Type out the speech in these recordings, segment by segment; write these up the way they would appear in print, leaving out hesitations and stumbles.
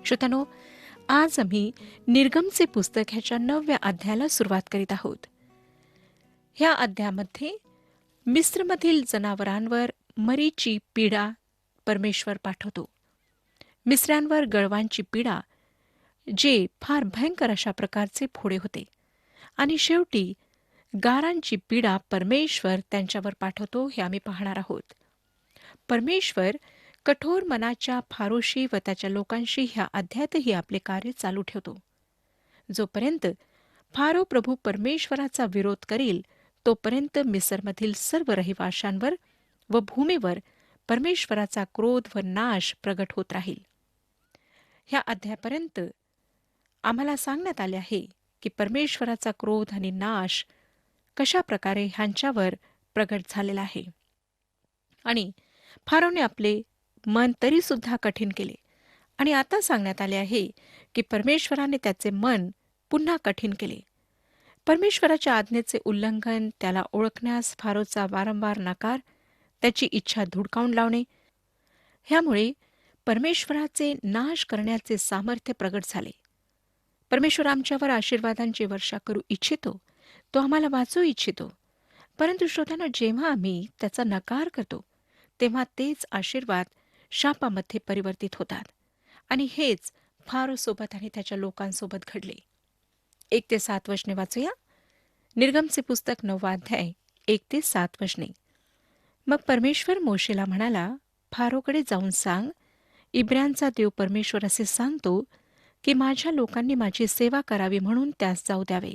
श्रोत्यानो, आज आम्ही निर्गमचे पुस्तक ह्याच्या 9व्या अध्यायाला सुरुवात करीत आहोत. ह्या अध्यायामध्ये मिस्रमधील जनावरांवर मरीची पीडा परमेश्वर पाठवतो. मिस्रांवर गळवांची पीडा, जे फार भयंकर अशा प्रकारचे फोडे होते, आणि शेवटी गारांची पीडा परमेश्वर त्यांच्यावर पाठवतो हे आम्ही पाहणार आहोत. परमेश्वर कठोर मनाच्या फारोशी व त्याच्या लोकांशी ह्या अध्यायातही आपले कार्य चालू ठेवतो. जोपर्यंत फारो प्रभू परमेश्वराचा विरोध करील, तोपर्यंत मिसरमधील सर्व रहिवाशांवर व भूमीवर परमेश्वराचा क्रोध व नाश प्रगट होत राहील. ह्या अध्यायापर्यंत आम्हाला सांगण्यात आले आहे की परमेश्वराचा क्रोध आणि नाश कशा प्रकारे ह्यांच्यावर प्रगट झालेला आहे. आणि फारोने आपले मन तरी सुद्धा कठीण केले, आणि आता सांगण्यात आले आहे की परमेश्वराने त्याचे मन पुन्हा कठीण केले. परमेश्वराच्या आज्ञेचे उल्लंघन, त्याला ओळखण्यास फारोचा वारंवार नकार, त्याची इच्छा धुडकावून लावणे, ह्यामुळे परमेश्वराचे नाश करण्याचे सामर्थ्य प्रगट झाले. परमेश्वर आमच्यावर आशीर्वादांची वर्षा करू इच्छितो, तो आम्हाला वाचवू इच्छितो. परंतु श्रोत्यांनो, जेव्हा आम्ही त्याचा नकार करतो, तेव्हा तेच आशीर्वाद शापामध्ये परिवर्तित होतात. आणि हेच फारोसोबत आणि त्याच्या लोकांसोबत घडले. 1 ते 7 वचने वाचूया. निर्गमचे पुस्तक 9वा अध्याय 1 ते 7 वचने. मग परमेश्वर मोशेला म्हणाला, फारोकडे जाऊन सांग, इब्रांचा देव परमेश्वर असे सांगतो की माझ्या लोकांनी माझी सेवा करावी म्हणून त्यास जाऊ द्यावे.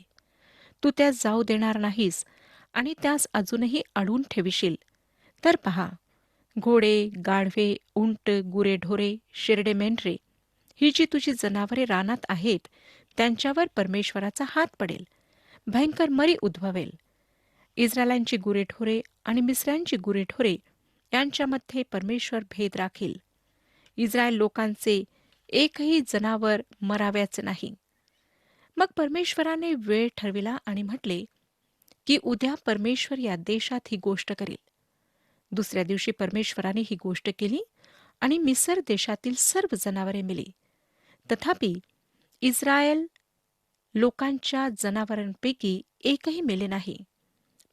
तू त्यास जाऊ देणार नाहीस आणि त्यास अजूनही अडवून ठेविशील. तर पहा, घोडे, गाढवे, उंट, गुरेढोरे, शिरडे, मेंढरे, ही जी तुझी जनावरे रानात आहेत, त्यांच्यावर परमेश्वराचा हात पडेल. भयंकर मरी उद्भवेल. इस्रायलांची गुरेढोरे आणि मिस्रांची गुरेढोरे यांच्यामध्ये परमेश्वर भेद राखील. इस्रायल लोकांचे एकही जनावर मराव्याचे नाही. मग परमेश्वराने वेळ ठरविला आणि म्हटले की उद्या परमेश्वर या देशात ही गोष्ट करील. दुसऱ्या दिवशी परमेश्वराने ही गोष्ट केली आणि मिसर देशातील सर्व जनावरे मेली. तथापि इस्रायल लोकांच्या जनावरांपैकी एकही मेले नाही.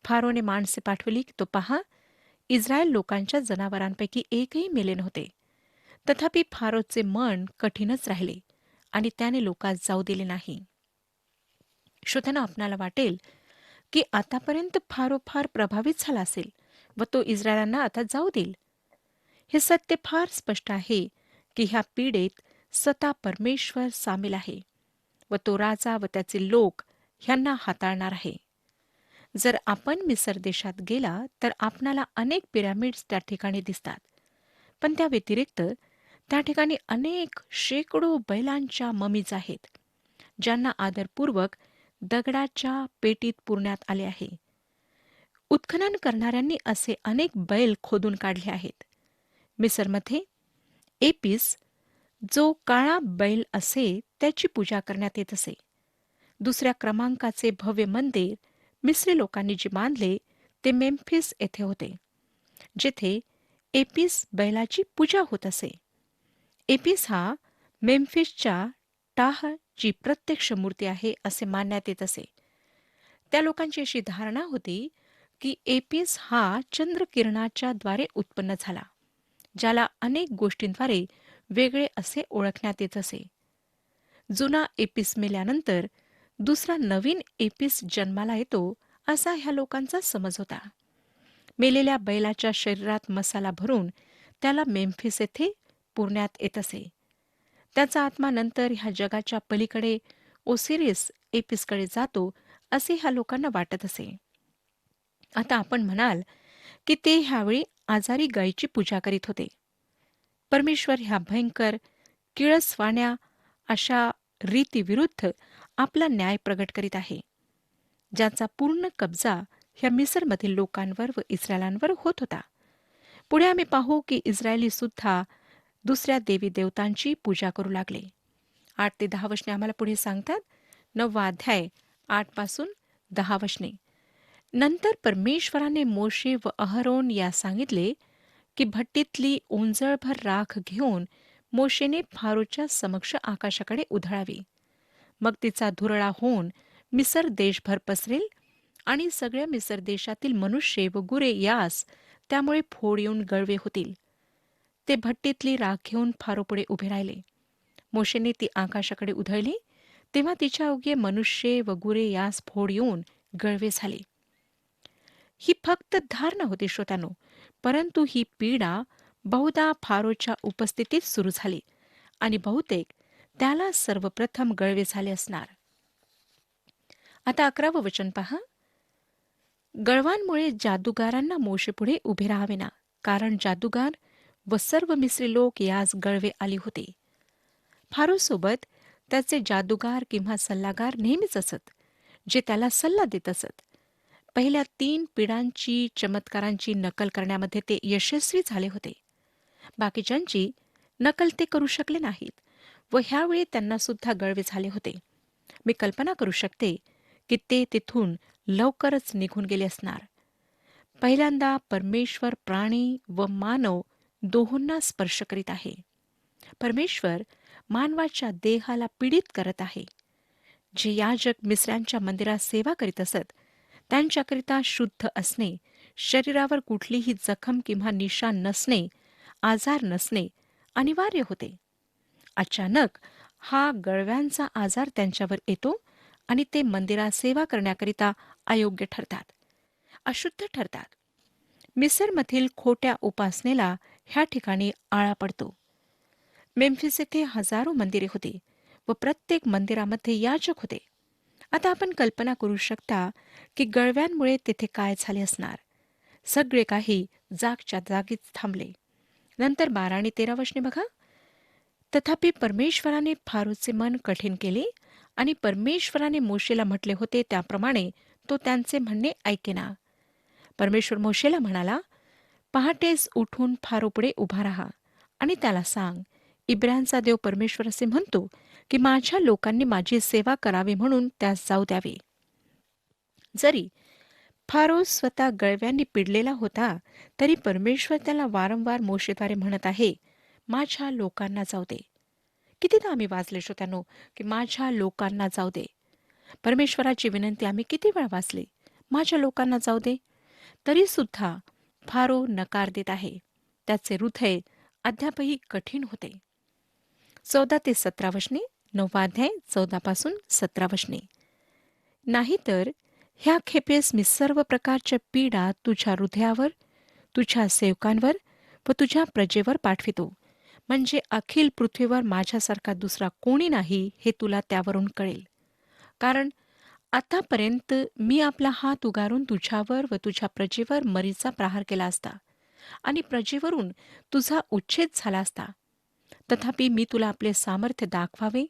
फारोने माणसे पाठवली की तो पहा, इस्रायल लोकांच्या जनावरांपैकी एकही मेले नव्हते. तथापि फारोचे मन कठीणच राहिले आणि त्याने लोकांस जाऊ दिले नाही. श्रोत्यांनो, आपणाला वाटेल की आतापर्यंत फारो फार प्रभावित झाला असेल व तो इस्रायलांना आता जाऊ देईल. हे सत्य फार स्पष्ट आहे की ह्या पीडेत स्वतः परमेश्वर सामील आहे व तो राजा व त्याचे लोक ह्यांना हाताळणार आहे. जर आपण मिसर देशात गेला तर आपणाला अनेक पिरॅमिड्स त्या ठिकाणी दिसतात. पण त्या व्यतिरिक्त त्या ठिकाणी अनेक शेकडो बैलांच्या ममीज आहेत, ज्यांना आदरपूर्वक दगडाच्या पेटीत पुरण्यात आले आहे. उत्खनन करणाऱ्यांनी असे अनेक बैल खोदून काढले आहेत. मिसरमध्ये एपिस, जो काळा बैल असे, त्याची पूजा करण्यात येत असे. दुसऱ्या क्रमांकाचे भव्य मंदिर मिस्री लोकांनी जे बांधले ते मेम्फिस येथे होते, जेथे एपिस बैलाची पूजा होत असे. एपिस हा मेम्फिसच्या टाहची प्रत्यक्ष मूर्ती आहे असे मानण्यात येत असे. त्या लोकांची अशी धारणा होती की एपिस हा चंद्रकिरणाच्या द्वारे उत्पन्न झाला, ज्याला अनेक गोष्टींद्वारे वेगळे असे ओळखण्यात येत असे. जुना एपिस मेल्यानंतर दुसरा नवीन एपिस जन्माला येतो, असा ह्या लोकांचा समज होता. मेलेल्या बैलाच्या शरीरात मसाला भरून त्याला मेम्फिस येथे पुरण्यात येत असे. त्याचा आत्मा नंतर ह्या जगाच्या पलीकडे ओसिरिस एपिसकडे जातो, असे ह्या लोकांना वाटत असे. आता आपण म्हणाल की ते ह्यावेळी आजारी गायीची पूजा करीत होते. परमेश्वर ह्या भयंकर किळसवाण्या अशा रीतीविरुद्ध आपला न्याय प्रगट करीत आहे, ज्याचा पूर्ण कब्जा ह्या मिसरमधील लोकांवर व इस्रायलांवर होत होता. पुढे आम्ही पाहू की इस्रायली सुद्धा दुसऱ्या देवी देवतांची पूजा करू लागले. 8 ते 10 वचने आम्हाला पुढे सांगतात. 9वा अध्याय 8 पासून 10 वचने. नंतर परमेश्वराने मोशे व अहरोन यास सांगितले की भट्टीतली ओंजळभर राख घेऊन मोशेने फारोच्या समक्ष आकाशाकडे उधळावी. मग तिचा धुरळा होऊन मिसर देशभर पसरेल आणि सगळ्या मिसर देशातील मनुष्य व गुरे यास त्यामुळे फोड येऊन गळवे होतील. ते भट्टीतली राख घेऊन फारोपुढे उभे राहिले. मोशेने ती आकाशाकडे उधळली, तेव्हा तिच्या अवघे मनुष्य व गुरे यास फोड येऊन गळवे झाले. ही फक्त धारणा होती श्रोत्यानो, परंतु ही पीडा बहुधा फारोच्या उपस्थितीत सुरू झाली आणि बहुतेक त्याला सर्वप्रथम गळवे झाले असणार. आता 11वं वचन पहा. गळवांमुळे जादूगारांना मोशेपुढे उभे राहावेना, कारण जादूगार व सर्व मिस्री लोक यास गळवे आली होते. फारोसोबत त्याचे जादूगार किंवा सल्लागार नेहमीच असत, जे त्याला सल्ला देत असत. पहिल्या 3 पिढ्यांची चमत्कारांची नकल करण्यामध्ये ते यशस्वी झाले होते. बाकीच्यांची नकल ते करू शकले नाहीत व ह्यावेळी त्यांना सुद्धा गळवे झाले होते. मी कल्पना करू शकते की ते तिथून लवकरच निघून गेले असणार. पहिल्यांदा परमेश्वर प्राणी व मानव दोहोंना स्पर्श करीत आहे. परमेश्वर मानवाच्या देहाला पीडित करत आहे. जे याजक मिस्रांच्या मंदिरात सेवा करीत असत त्यांच्याकरिता शुद्ध असणे, शरीरावर कुठलीही जखम किंवा निशाण नसणे, आजार नसणे अनिवार्य होते. अचानक हा गळव्यांचा आजार त्यांच्यावर येतो आणि ते मंदिरात सेवा करण्याकरिता अयोग्य ठरतात, अशुद्ध ठरतात. मिसरमधील खोट्या उपासनेला ह्या ठिकाणी आळा पडतो. मेम्फिस येथे हजारो मंदिरे होती व प्रत्येक मंदिरामध्ये याजक होते. आता आपण कल्पना करू शकता की गळव्यांमुळे तेथे काय झाले असणार. सगळे काही जागच्या जागीच थांबले. नंतर 12 आणि 13 वचने बघा. तथापि परमेश्वराने फारोचे मन कठीण केले आणि परमेश्वराने मोशेला म्हटले होते त्याप्रमाणे तो त्यांचे म्हणणे ऐकेना. परमेश्वर मोशेला म्हणाला, पहाटेस उठून फारोपुढे उभा राहा आणि त्याला सांग, इब्रायांचा देव परमेश्वर असे म्हणतो की माझ्या लोकांनी माझी सेवा करावी म्हणून त्यास जाऊ द्यावे. जरी फारो स्वतः गळव्यांनी पिडलेला होता तरी परमेश्वर त्याला वारंवार मोशेद्वारे म्हणत आहे, माझ्या लोकांना जाऊ दे. कितीदा आम्ही वाचले श्रोत्यानो की माझ्या लोकांना जाऊ दे. परमेश्वराची विनंती आम्ही किती वेळा वाचली, माझ्या लोकांना जाऊ दे. तरी सुद्धा फारो नकार देत आहे. त्याचे हृदय अद्यापही कठीण होते. 14 ते 17 वचने, 9 अध्याय 14 पासून 17 वचने. नाहीतर ह्या खेपेस मी सर्व प्रकारच्या पीडा तुझ्या हृदयावर, तुझ्या सेवकांवर व तुझ्या प्रजेवर पाठवितो, म्हणजे अखिल पृथ्वीवर माझ्यासारखा दुसरा कोणी नाही हे तुला त्यावरून कळेल. कारण आतापर्यंत मी आपला हात उगारून तुझ्यावर व तुझ्या प्रजेवर मरीचा प्रहार केला असता आणि प्रजेवरून तुझा उच्छेद झाला असता. तथापि मी तुला आपले सामर्थ्य दाखवावे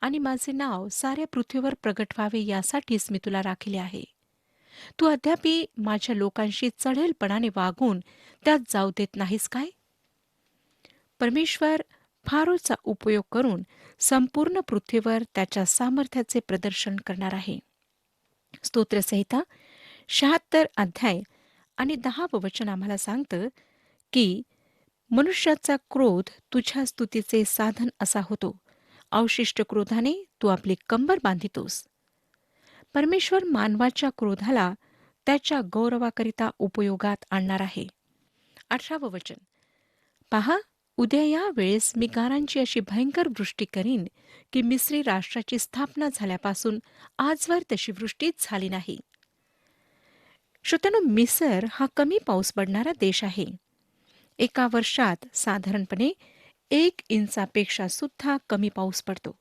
आणि माझे नाव साऱ्या पृथ्वीवर प्रगट व्हावे यासाठीच मी तुला राखिले आहे. तू अद्यापि माझ्या लोकांशी चढेलपणाने वागून त्यात जाऊ देत नाहीस काय? परमेश्वर फारोचा उपयोग करून संपूर्ण पृथ्वीवर त्याच्या सामर्थ्याचे प्रदर्शन करणार आहे. स्तोत्रसंहिता 76 अध्याय आणि 10 वचन आम्हाला सांगतं की मनुष्याचा क्रोध तुझ्या स्तुतीचे साधन असा होतो, अवशिष्ट क्रोधाने तू आपली कंबर बांधितोस. परमेश्वर मानवाच्या क्रोधाला त्याच्या गौरवाकरिता उपयोगात आणणार आहे. 18 वचन पहा. उद्या या वेळेस मी गारांची अशी भयंकर वृष्टी करीन की मिस्री राष्ट्राची स्थापना झाल्यापासून आजवर तशी वृष्टीच झाली नाही. श्रोत्यानो, मिसर हा कमी पाऊस पडणारा देश आहे. एका वर्षात साधारणपणे 1 इंचापेक्षा सुद्धा कमी पाऊस पडतो.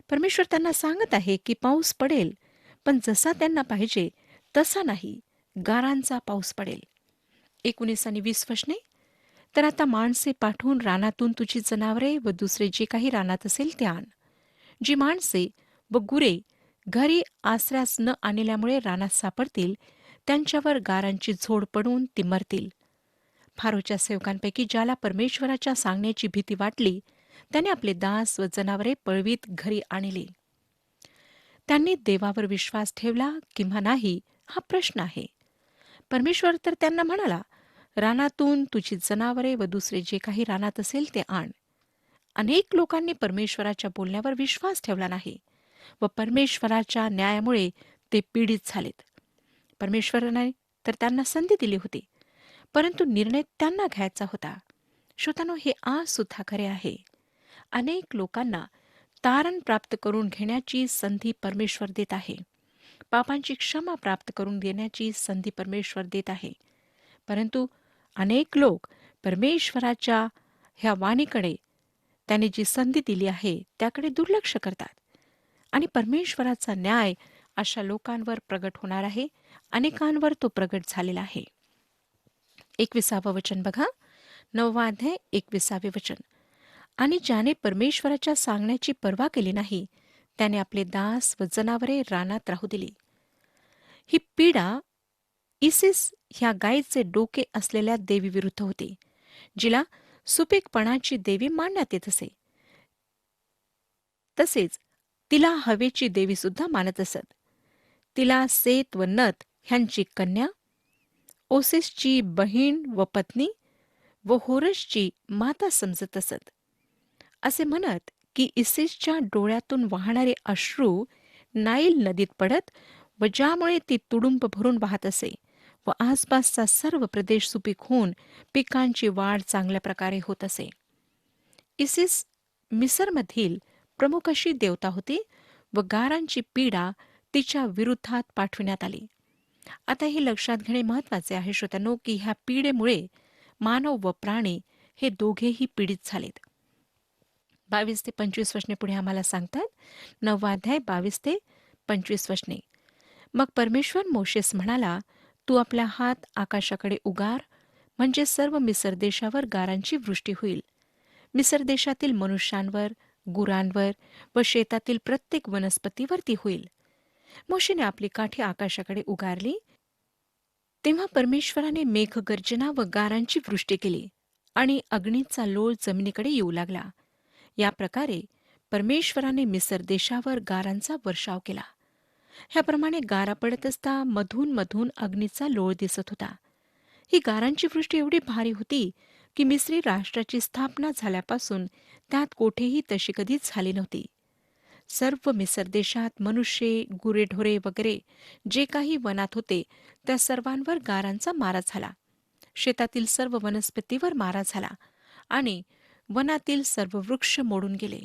परमेश्वर त्यांना सांगत आहे की पाऊस पडेल, पण जसा त्यांना पाहिजे तसा नाही, गारांचा पाऊस पडेल. 19 आणि 20 वचने. तर आता माणसे पाठवून रानातून तुझी जनावरे व दुसरे जे काही रानात असेल ते आण. जी माणसे व गुरे घरी आसऱ्यास न आणल्यामुळे रानात सापडतील त्यांच्यावर गारांची झोड पडून ती मरतील. फारोच्या सेवकांपैकी ज्याला परमेश्वराच्या सांगण्याची भीती वाटली त्याने आपले दास व जनावरे पळवीत घरी आणले. त्यांनी देवावर विश्वास ठेवला किंवा नाही हा प्रश्न आहे. परमेश्वर तर त्यांना म्हणाला, रानातून तुझी जनावरे व दुसरे जे काही रानात असेल ते आण. अनेक लोकांनी परमेश्वराच्या बोलण्यावर विश्वास ठेवला नाही व परमेश्वराच्या न्यायामुळे ते पीडित झालेत. परमेश्वराने तर त्यांना संधी दिली होती, परंतु निर्णय त्यांना घ्यायचा होता. श्रोतांनो, हे आज सुद्धा खरे आहे. अनेक लोकांना तारण प्राप्त करून घेण्याची संधी परमेश्वर देत आहे. पापांची क्षमा प्राप्त करून देण्याची संधी परमेश्वर देत आहे. परंतु अनेक लोक परमेश्वराच्या ह्या वाणीकडे, त्याने जी संधी दिली आहे त्याकडे दुर्लक्ष करतात आणि परमेश्वराचा न्याय अशा लोकांवर प्रगट होणार आहे. अनेकांवर तो प्रगट झालेला आहे. 21 वचन बघा, 9 अध्याय 21 वचन. आणि ज्याने परमेश्वराच्या सांगण्याची पर्वा केली नाही, त्याने आपले दास व जनावरे रानात राहू दिली. ही पीडा इसिस ह्या गायीचे डोके असलेल्या देवीविरुद्ध होती, जिला सुपीकपणाची देवी मानण्यात येत असे. तसेच तिला हवेची देवी सुद्धा मानत असत. तिला सेत व नत ह्यांची कन्या, ओसिसची बहीण व पत्नी व होरसची माता समजत असत. असे म्हणत की इसिसच्या डोळ्यातून वाहणारे अश्रू नाईल नदीत पडत व ज्यामुळे ती तुडुंब भरून वाहत असे व आसपासचा सर्व प्रदेश सुपीक होऊन पिकांची वाढ चांगल्या प्रकारे होत असे. इसिस मिसरमधील प्रमुख अशी देवता होती व गारांची पीडा तिच्या विरुद्धात पाठविण्यात आली. आता हे लक्षात घेणे महत्वाचे आहे श्रोत्यांनो, की ह्या पीडेमुळे मानव व प्राणी हे दोघेही पीडित झालेत. 22 ते 25 वचने पुढे आम्हाला सांगतात. 9 अध्याय 22 ते 25 वचने. मग परमेश्वर मोशेस म्हणाला, तू आपला हात आकाशाकडे उगार, म्हणजे सर्व मिसर देशावर गारांची वृष्टी होईल. मिसर देशातील मनुष्यांवर, गुरांवर व शेतातील प्रत्येक वनस्पतीवर ती होईल. मोशेने आपली काठी आकाशाकडे उगारली, तेव्हा परमेश्वराने मेघगर्जना व गारांची वृष्टी केली आणि अग्नीचा लोळ जमिनीकडे येऊ लागला. या प्रकारे परमेश्वराने मिसर देशावर गारांचा वर्षाव केला. ह्याप्रमाणे गारा पडत असता मधून मधून अग्नीचा लोळ दिसत होता. ही गारांची वृष्टी एवढी भारी होती की मिस्री राष्ट्राची स्थापना झाल्यापासून त्यात कोठेही तशी कधी झाली नव्हती. सर्व मिसर देशात मनुष्य, गुरेढोरे वगैरे जे काही वनात होते त्या सर्वांवर गारांचा मारा झाला. शेतातील सर्व वनस्पतीवर मारा झाला आणि वनातील सर्व वृक्ष मोडून गेले.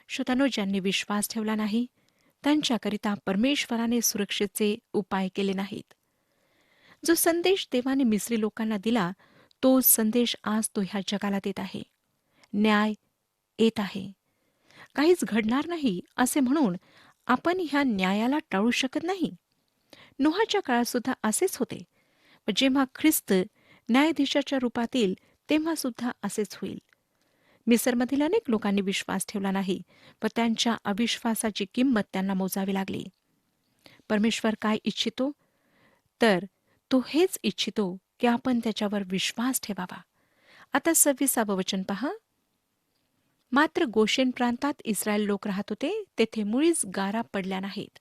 श्रोतांनो, ज्यांनी विश्वास ठेवला नाही त्यांच्याकरिता परमेश्वराने सुरक्षेचे उपाय केले नाहीत. जो संदेश देवाने मिस्री लोकांना दिला, तो संदेश आज तो ह्या जगाला देत आहे. न्याय येत आहे. काहीच घडणार नाही असे म्हणून आपण ह्या न्यायाला टाळू शकत नाही. नोहाच्या काळात सुद्धा असेच होते व जेव्हा ख्रिस्त न्यायाधीशाच्या रूपात येईल तेव्हा सुद्धा असेच होईल. मिसरमधील अनेक लोकांनी विश्वास ठेवला नाही व त्यांच्या अविश्वासाची किंमत त्यांना मोजावी लागली. परमेश्वर काय इच्छितो, तर तो हेच इच्छितो की आपण त्याच्यावर विश्वास ठेवावा. आता 26 वचन पहा. मात्र गोशेन प्रांतात इस्रायल लोक राहत होते, तेथे मुळीच गारा पडल्या नाहीत.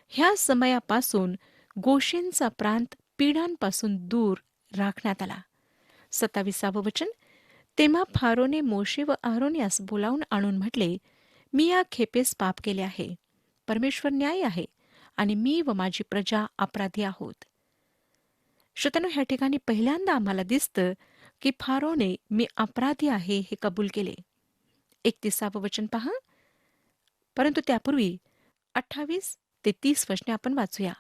ह्या समयापासून गोशेनचा प्रांत पीडांपासून दूर राखण्यात आला. 27 वचन. तेव्हा फारोने मोशे व आरोन यास बोलावून आणून म्हटले, मी या खेपेस पाप केले आहे. परमेश्वर न्यायी आहे आणि मी व माझी प्रजा अपराधी आहोत. श्रोत्यांनो, ह्या ठिकाणी पहिल्यांदा आम्हाला दिसतं की फारोने मी अपराधी आहे हे कबूल केले. 31 वचन पहा. परंतु त्यापूर्वी 28 ते 30 वचने आपण वाचूया.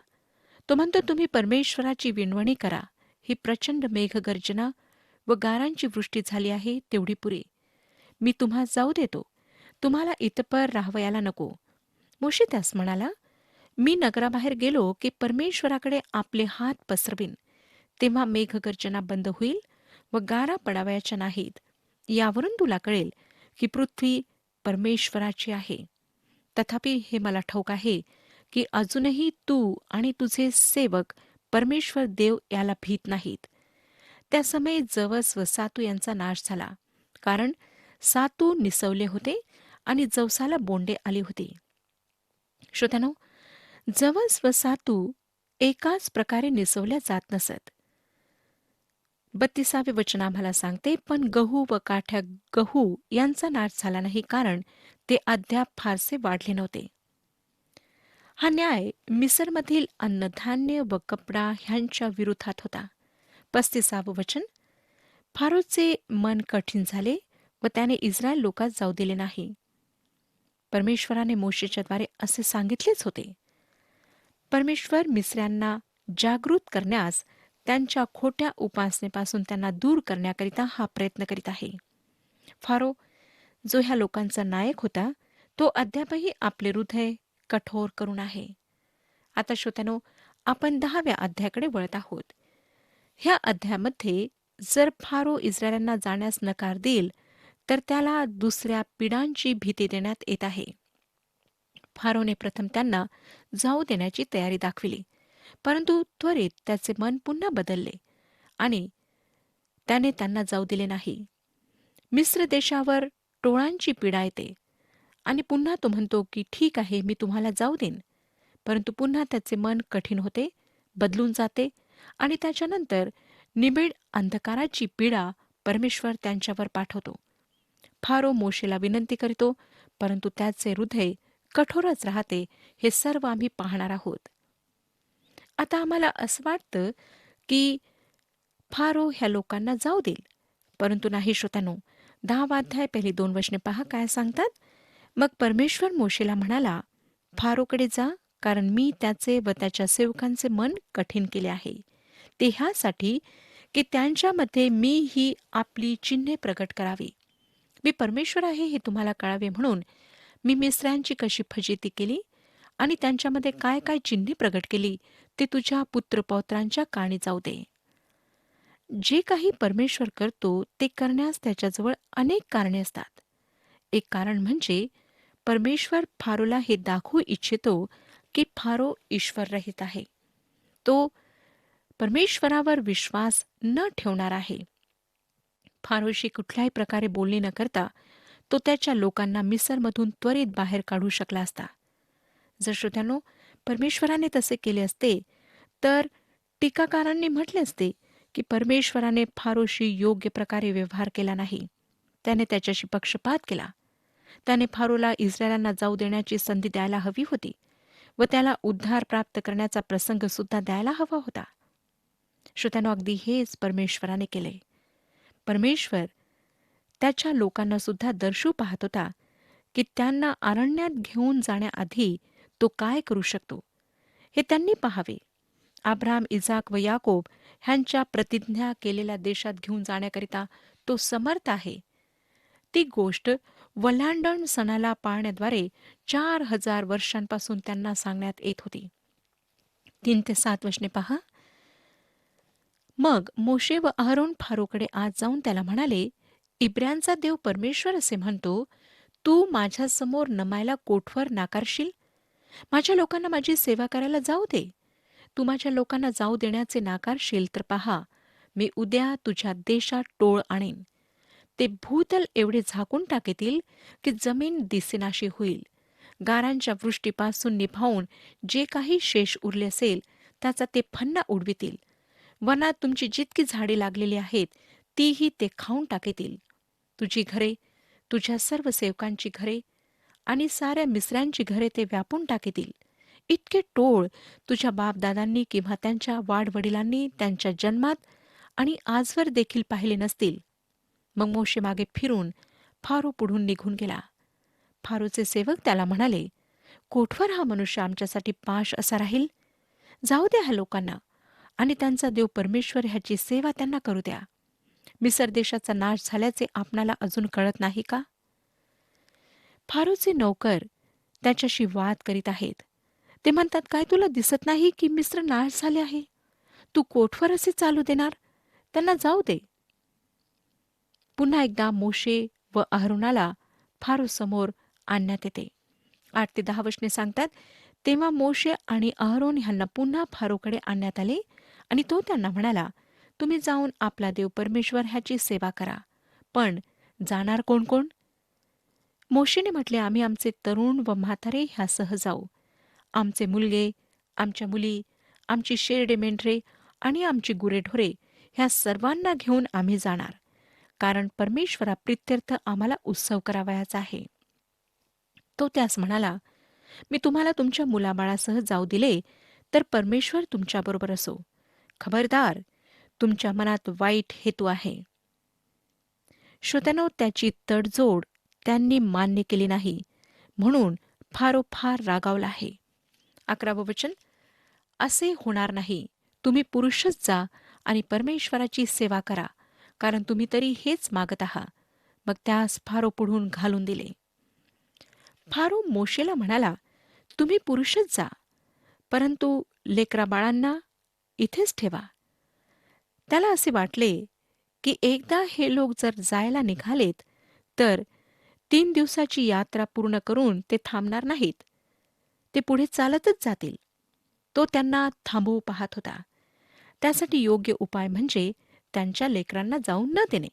तो म्हणतो, तुम्ही परमेश्वराची विणवणी करा. ही प्रचंड मेघगर्जना व गारांची वृष्टी झाली आहे तेवढी पुरे. मी तुम्हा जाऊ देतो, तुम्हाला इतपर राहावयाला नको. मोशे त्यास म्हणाला, मी नगराबाहेर गेलो की परमेश्वराकडे आपले हात पसरवीन, तेव्हा मेघगर्जना बंद होईल व गारा पडावयाच्या नाहीत. यावरून तुला कळेल की पृथ्वी परमेश्वराची आहे. तथापि हे मला ठाऊक आहे की अजूनही तू आणि तुझे सेवक परमेश्वर देव याला भीत नाहीत. त्या समयी जवस व सातू यांचा नाश झाला, कारण सातू निसवले होते आणि जवसाला बोंडे आली होती. श्रोत्यानो, जवस व सातू एकाच प्रकारे निसवल्या जात नसत. 32 वचन आम्हाला सांगते, पण गहू व काठ्या गहू यांचा नाश झाला नाही, कारण ते अद्याप फारसे वाढले नव्हते. हा न्याय मिसरमधील अन्नधान्य व कपडा ह्यांच्या विरोधात होता. 35 वचन, फारोचे मन कठीण झाले व त्याने इस्रायल लोकात जाऊ दिले नाही. परमेश्वराने मोशेच्या द्वारे असे सांगितलेच होते. परमेश्वर मिस्र्यांना जागृत करण्यास, त्यांच्या खोट्या उपासनेपासून त्यांना दूर करण्याकरिता हा प्रयत्न करीत आहे. फारो, जो ह्या लोकांचा नायक होता, तो अद्यापही आपले हृदय कठोर करून आहे. आता श्रोत्यानो, आपण 10व्या अध्यायाकडे वळत आहोत. ह्या अध्यायामध्ये जर फारो इस्रायलांना जाण्यास नकार देईल, तर त्याला दुसऱ्या पिढांची भीती देण्यात येत आहे. फारोने प्रथम त्यांना जाऊ देण्याची तयारी दाखविली, परंतु त्वरित त्याचे मन पुन्हा बदलले आणि त्याने त्यांना जाऊ दिले नाही. मिस्र देशावर टोळांची पीडा येते आणि पुन्हा तो म्हणतो की ठीक आहे, मी तुम्हाला जाऊ देईन. परंतु पुन्हा त्याचे मन कठीण होते, बदलून जाते आणि त्याच्यानंतर निबिड अंधकाराची पीडा परमेश्वर त्यांच्यावर पाठवतो. फारो मोशेला विनंती करतो, परंतु त्याचे हृदय कठोरच राहते. हे सर्व आम्ही पाहणार आहोत. आता आम्हाला असं वाटतं की फारो ह्या लोकांना जाऊ देईल, परंतु नाही श्रोत्यानो. 10वा अध्याय पहिली 2 वचने पहा काय सांगतात. मग परमेश्वर मोशेला म्हणाला, फारोकडे जा, कारण मी त्याचे व त्याच्या सेवकांचे मन कठीण केले आहे. ते ह्यासाठी की त्यांच्यामध्ये मी ही आपली चिन्हे प्रकट करावी. मी परमेश्वर आहे हे तुम्हाला कळावे म्हणून मी मिस्रांची कशी फजिती केली आणि त्यांच्यामध्ये काय काय चिन्हे प्रगट केली ते तुझ्या पुत्रपौत्रांच्या कानी जाऊ दे. जे काही परमेश्वर करतो ते करण्यास त्याच्याजवळ अनेक कारणे असतात. एक कारण म्हणजे परमेश्वर फारोला हे दाखवू इच्छितो की फारो ईश्वररहित आहे. तो परमेश्वरावर विश्वास न ठेवणार आहे. फारोशी कुठल्याही प्रकारे बोलणी न करता तो त्याच्या लोकांना मिसरमधून त्वरित बाहेर काढू शकला असता. जर श्रोत्यानो, परमेश्वराने तसे केले असते तर टीकाकारांनी म्हटले असते की परमेश्वराने फारोशी योग्य प्रकारे व्यवहार केला नाही. त्याने त्याच्याशी पक्षपात केला. त्याने फारोला इस्रायलांना जाऊ देण्याची संधी द्यायला हवी होती व त्याला उद्धार प्राप्त करण्याचा प्रसंग सुद्धा द्यायला हवा होता. श्रोत्यानो, अगदी हेच परमेश्वराने केले. परमेश्वर त्याच्या लोकांना सुद्धा दर्शवू पाहत होता की त्यांना अरण्यात घेऊन जाण्याआधी तो काय करू शकतो हे त्यांनी पाहावे. अब्राम, इजाक व याकोब ह्यांच्या प्रतिज्ञा केलेल्या देशात घेऊन जाण्याकरिता तो समर्थ आहे. ती गोष्ट वल्हांडण सणाला पाळण्याद्वारे 4000 वर्षांपासून त्यांना सांगण्यात येत होती. 3 ते 7 वचने पहा. मग मोशे व अहरोन फारोकडे आज जाऊन त्याला म्हणाले, इब्र्यांचा देव परमेश्वर असे म्हणतो, तू माझ्यासमोर नमायला कोठवर नाकारशील? माझ्या लोकांना माझी सेवा करायला जाऊ दे. तू माझ्या लोकांना जाऊ देण्याचे नाकारशील तर पहा, मी उद्या तुझ्या देशात टोळ आणीन. ते भूतल एवढे झाकून टाकेतील की जमीन दिसेनाशी होईल. गारांच्या वृष्टीपासून निभावून जे काही शेष उरले असेल त्याचा ते फन्ना उडवितील. वनात तुमची जितकी झाडे लागलेली आहेत तीही ते खाऊन टाकेतील. तुझी घरे, तुझ्या सर्व सेवकांची घरे आणि साऱ्या मिस्रांची घरे ते व्यापून टाकेतील. इतके टोळ तुझ्या बापदादांनी किंवा त्यांच्या वाडवडिलांनी त्यांच्या जन्मात आणि आजवर देखील पाहिले नसतील. मग मोशे मागे फिरून फारो पुढून निघून गेला. फारोचे सेवक त्याला म्हणाले, कोठवर हा मनुष्य आमच्यासाठी पाश असा राहील? जाऊ द्या ह्या लोकांना आणि त्यांचा देव परमेश्वर ह्याची सेवा त्यांना करू द्या. मिसर देशाचा नाश झाल्याचे आपणाला अजून कळत नाही का? फारोचे नौकर त्याच्याशी वाद करीत आहेत. ते म्हणतात, काय तुला दिसत नाही की मिस्र नाश झाले आहे? तू कोठवर असे चालू देणार? त्यांना जाऊ दे. पुन्हा एकदा मोशे व अहरोनाला फारो समोर आणण्यात येते. 8 ते 10 वचने सांगतात, तेव्हा मोशे आणि अहरोन ह्यांना पुन्हा फारोकडे आणण्यात आले आणि तो त्यांना म्हणाला, तुम्ही जाऊन आपला देव परमेश्वर ह्याची सेवा करा. पण जाणार कोण कोण? मोशेने म्हटले, आम्ही आमचे तरुण व म्हातारे ह्यासह जाऊ. आमचे मुलगे, आमच्या मुली, आमची शेरडे मेंढरे आणि आमची गुरेढोरे ह्या सर्वांना घेऊन आम्ही जाणार, कारण परमेश्वराप्रित्यर्थ आम्हाला उत्सव करावयाचा आहे. तो त्यास म्हणाला, मी तुम्हाला तुमच्या मुलाबाळासह जाऊ दिले, तर परमेश्वर तुमच्याबरोबर असो. खबरदार, तुमच्या मनात वाईट हेतू आहे. श्रोत्यानो, त्याची तडजोड त्यांनी मान्य केली नाही, म्हणून फारोफार रागावला आहे. 11वं वचन, असे होणार नाही. तुम्ही पुरुषच जा आणि परमेश्वराची सेवा करा, कारण तुम्ही तरी हेच मागत आहात. मग त्यास फारो पुढून घालून दिले. फारो मोशेला म्हणाला, तुम्ही पुरुषच जा, परंतु लेकराबाळांना इथेच ठेवा. त्याला असे वाटले की एकदा हे लोक जर जायला निघालेत तर 3 दिवसाची यात्रा पूर्ण करून ते थांबणार नाहीत. ते पुढे चालतच जातील. तो त्यांना थांबवू पाहत होता. त्यासाठी योग्य उपाय म्हणजे त्यांच्या लेकरांना जाऊन न देणे,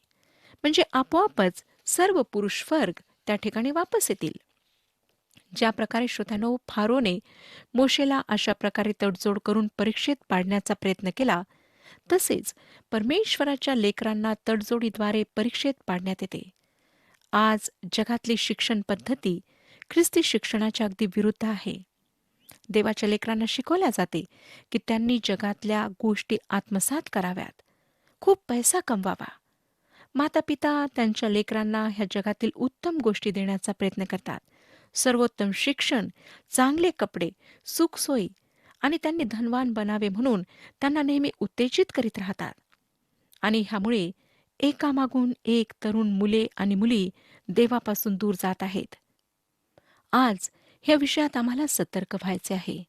म्हणजे आपोआपच सर्व पुरुष वर्ग त्या ठिकाणी वापस येतील. ज्या प्रकारे श्रोत्यानो फारोने मोशेला अशा प्रकारे तडजोड करून परीक्षेत पाडण्याचा प्रयत्न केला, तसेच परमेश्वराच्या लेकरांना तडजोडीद्वारे परीक्षेत पाडण्यात येते. आज जगातली शिक्षण पद्धती ख्रिस्ती शिक्षणाच्या अगदी विरुद्ध आहे. देवाच्या लेकरांना शिकवल्या जाते की त्यांनी जगातल्या गोष्टी आत्मसात कराव्यात, खूप पैसा कमवावा. माता पिता त्यांच्या लेकरांना ह्या जगातील उत्तम गोष्टी देण्याचा प्रयत्न करतात. सर्वोत्तम शिक्षण, चांगले कपडे, सुखसोयी आणि त्यांनी धनवान बनावे म्हणून त्यांना नेहमी उत्तेजित करीत राहतात. आणि ह्यामुळे एकामागून एक तरुण मुले आणि मुली देवापासून दूर जात आहेत. आज ह्या विषयात आम्हाला सतर्क व्हायचे आहे.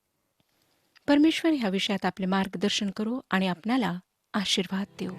परमेश्वर ह्या विषयात आपले मार्गदर्शन करो आणि आपल्याला आशीर्वाद देऊ.